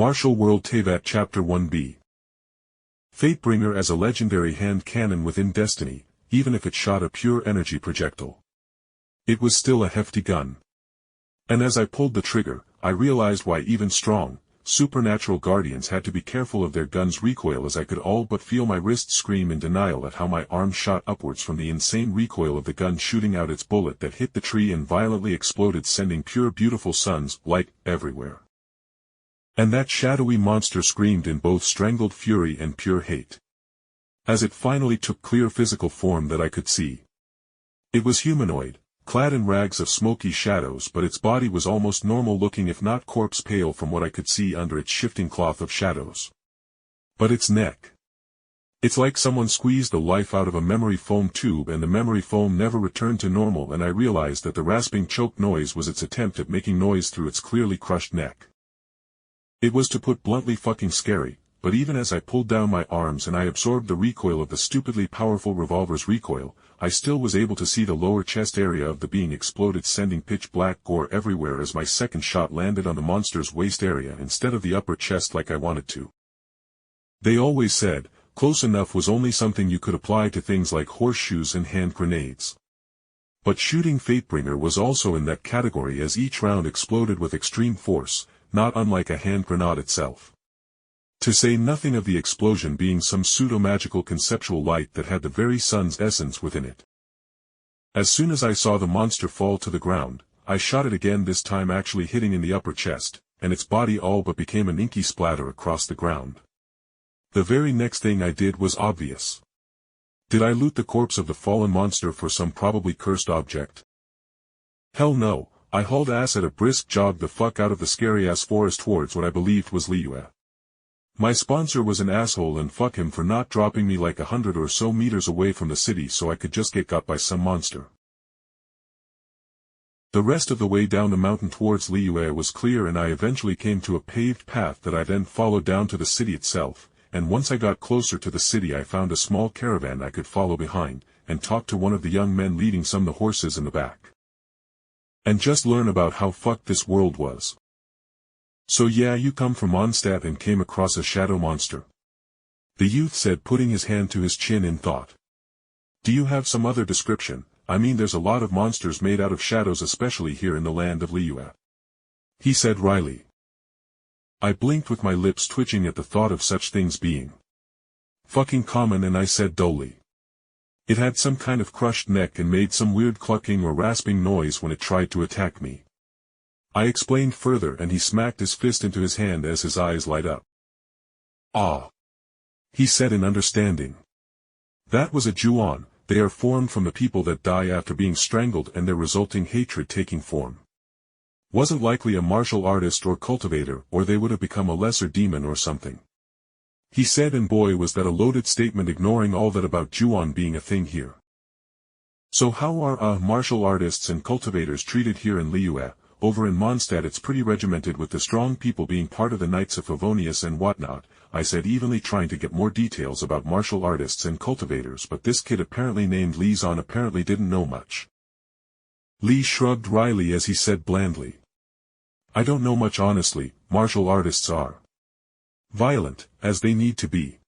Martial World Teyvat Chapter 1b. Fatebringer as a legendary hand cannon within Destiny, even if it shot a pure energy projectile. It was still a hefty gun. And as I pulled the trigger, I realized why even strong, supernatural guardians had to be careful of their gun's recoil, as I could all but feel my wrist scream in denial at how my arm shot upwards from the insane recoil of the gun shooting out its bullet that hit the tree and violently exploded, sending pure beautiful sun's light everywhere. And that shadowy monster screamed in both strangled fury and pure hate. As it finally took clear physical form that I could see. It was humanoid, clad in rags of smoky shadows, but its body was almost normal looking, if not corpse pale from what I could see under its shifting cloth of shadows. But its neck. It's like someone squeezed the life out of a memory foam tube and the memory foam never returned to normal, and I realized that the rasping choke noise was its attempt at making noise through its clearly crushed neck. It was, to put bluntly, fucking scary, but even as I pulled down my arms and I absorbed the recoil of the stupidly powerful revolver's recoil, I still was able to see the lower chest area of the being exploded, sending pitch black gore everywhere as my second shot landed on the monster's waist area instead of the upper chest like I wanted to. They always said, close enough was only something you could apply to things like horseshoes and hand grenades. But shooting Fatebringer was also in that category, as each round exploded with extreme force, not unlike a hand grenade itself. To say nothing of the explosion being some pseudo-magical conceptual light that had the very sun's essence within it. As soon as I saw the monster fall to the ground, I shot it again, this time actually hitting in the upper chest, and its body all but became an inky splatter across the ground. The very next thing I did was obvious. Did I loot the corpse of the fallen monster for some probably cursed object? Hell no. I hauled ass at a brisk jog the fuck out of the scary-ass forest towards what I believed was Liyue. My sponsor was an asshole, and fuck him for not dropping me like 100 or so meters away from the city so I could just get got by some monster. The rest of the way down the mountain towards Liyue was clear, and I eventually came to a paved path that I then followed down to the city itself, and once I got closer to the city I found a small caravan I could follow behind, and talk to one of the young men leading some of the horses in the back. And just learn about how fucked this world was. So yeah, you come from Mondstadt and came across a shadow monster? The youth said, putting his hand to his chin in thought. Do you have some other description? I mean, there's a lot of monsters made out of shadows, especially here in the land of Liyue. He said wryly. I blinked with my lips twitching at the thought of such things being fucking common, and I said dully. It had some kind of crushed neck and made some weird clucking or rasping noise when it tried to attack me. I explained further, and he smacked his fist into his hand as his eyes light up. Ah! He said in understanding. That was a Juon. They are formed from the people that die after being strangled and their resulting hatred taking form. Wasn't likely a martial artist or cultivator, or they would have become a lesser demon or something. He said, and boy was that a loaded statement, ignoring all that about Juon being a thing here. So how are martial artists and cultivators treated here in Liyue? Over in Mondstadt it's pretty regimented, with the strong people being part of the Knights of Favonius and whatnot, I said, evenly trying to get more details about martial artists and cultivators, but this kid apparently named Li Zan apparently didn't know much. Li shrugged wryly as he said blandly. I don't know much honestly. Martial artists are violent, as they need to be,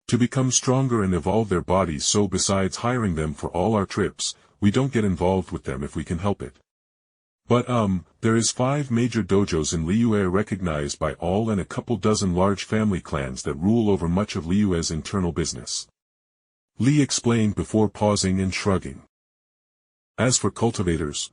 to become stronger and evolve their bodies, so besides hiring them for all our trips, we don't get involved with them if we can help it. But there is 5 major dojos in Liyue recognized by all, and a couple dozen large family clans that rule over much of Liyue's internal business. Li explained before pausing and shrugging. As for cultivators,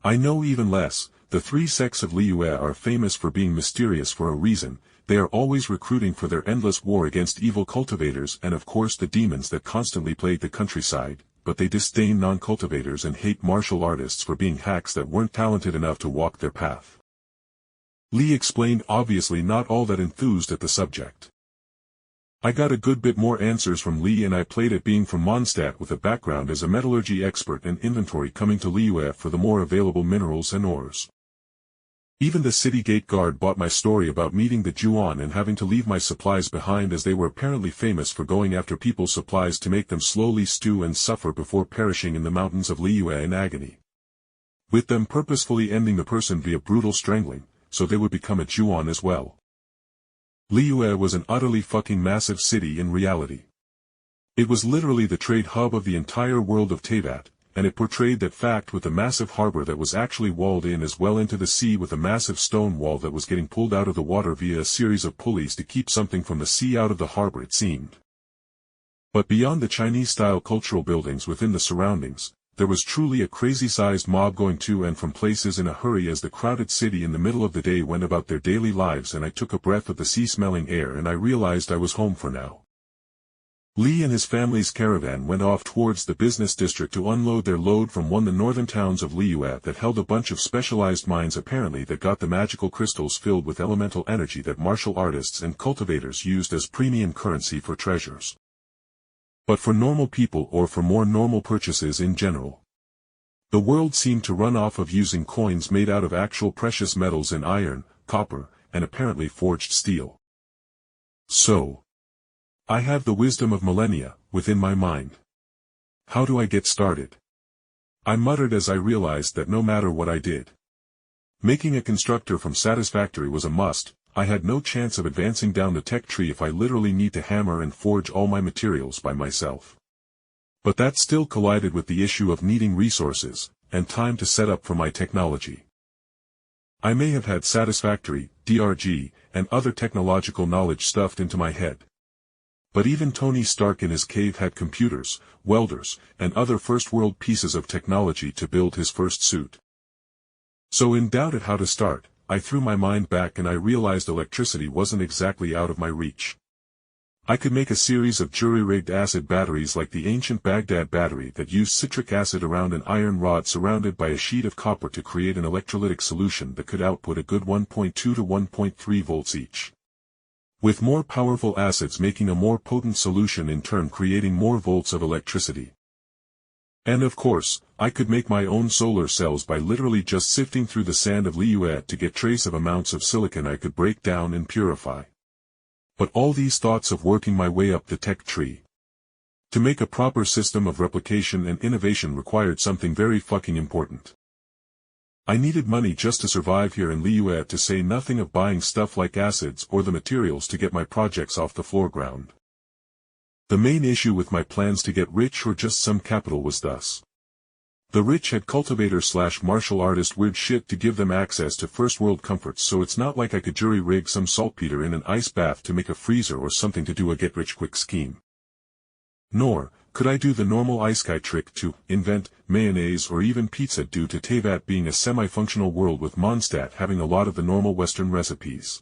I know even less. The 3 sects of Liyue are famous for being mysterious for a reason. They are always recruiting for their endless war against evil cultivators and of course the demons that constantly plague the countryside, but they disdain non-cultivators and hate martial artists for being hacks that weren't talented enough to walk their path. Li explained, obviously not all that enthused at the subject. I got a good bit more answers from Li, and I played at being from Mondstadt with a background as a metallurgy expert and inventory coming to Liyue for the more available minerals and ores. Even the city gate guard bought my story about meeting the Juon and having to leave my supplies behind, as they were apparently famous for going after people's supplies to make them slowly stew and suffer before perishing in the mountains of Liyue in agony. With them purposefully ending the person via brutal strangling, so they would become a Juon as well. Liyue was an utterly fucking massive city in reality. It was literally the trade hub of the entire world of Teyvat, and it portrayed that fact with a massive harbor that was actually walled in as well into the sea with a massive stone wall that was getting pulled out of the water via a series of pulleys to keep something from the sea out of the harbor, it seemed. But beyond the Chinese-style cultural buildings within the surroundings, there was truly a crazy-sized mob going to and from places in a hurry as the crowded city in the middle of the day went about their daily lives, and I took a breath of the sea-smelling air and I realized I was home for now. Li and his family's caravan went off towards the business district to unload their load from one of the northern towns of Liyue that held a bunch of specialized mines apparently that got the magical crystals filled with elemental energy that martial artists and cultivators used as premium currency for treasures. But for normal people or for more normal purchases in general, the world seemed to run off of using coins made out of actual precious metals in iron, copper, and apparently forged steel. So, I have the wisdom of millennia within my mind. How do I get started? I muttered as I realized that no matter what I did, making a constructor from satisfactory was a must. I had no chance of advancing down the tech tree if I literally need to hammer and forge all my materials by myself. But that still collided with the issue of needing resources and time to set up for my technology. I may have had satisfactory, DRG, and other technological knowledge stuffed into my head. But even Tony Stark in his cave had computers, welders, and other first-world pieces of technology to build his first suit. So in doubt at how to start, I threw my mind back and I realized electricity wasn't exactly out of my reach. I could make a series of jury-rigged acid batteries like the ancient Baghdad battery that used citric acid around an iron rod surrounded by a sheet of copper to create an electrolytic solution that could output a good 1.2 to 1.3 volts each, with more powerful acids making a more potent solution in turn creating more volts of electricity. And of course, I could make my own solar cells by literally just sifting through the sand of Liyue to get trace of amounts of silicon I could break down and purify. But all these thoughts of working my way up the tech tree to make a proper system of replication and innovation required something very fucking important. I needed money just to survive here in Liyue, to say nothing of buying stuff like acids or the materials to get my projects off the foreground. The main issue with my plans to get rich or just some capital was thus. The rich had cultivator/martial artist weird shit to give them access to first world comforts, so it's not like I could jury-rig some saltpeter in an ice bath to make a freezer or something to do a get-rich-quick scheme. Nor could I do the normal ice guy trick to invent mayonnaise or even pizza due to Teyvat being a semi-functional world with Mondstadt having a lot of the normal Western recipes.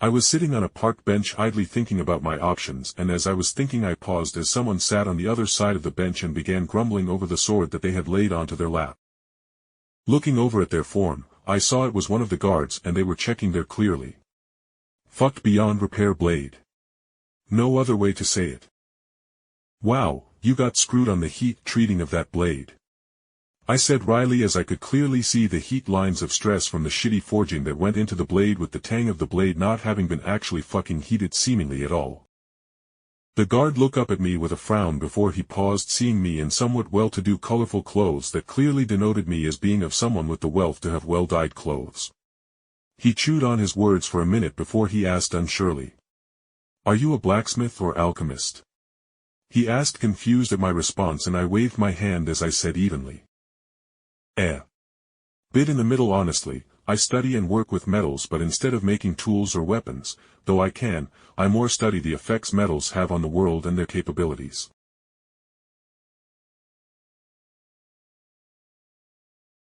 I was sitting on a park bench idly thinking about my options, and as I was thinking I paused as someone sat on the other side of the bench and began grumbling over the sword that they had laid onto their lap. Looking over at their form, I saw it was one of the guards and they were checking their clearly fucked beyond repair blade. No other way to say it. Wow, you got screwed on the heat treating of that blade, I said wryly as I could clearly see the heat lines of stress from the shitty forging that went into the blade with the tang of the blade not having been actually fucking heated seemingly at all. The guard looked up at me with a frown before he paused, seeing me in somewhat well-to-do colorful clothes that clearly denoted me as being of someone with the wealth to have well-dyed clothes. He chewed on his words for a minute before he asked unsurely, "Are you a blacksmith or alchemist?" He asked, confused at my response, and I waved my hand as I said evenly, Bit in the middle. Honestly, I study and work with metals, but instead of making tools or weapons, though I more study the effects metals have on the world and their capabilities.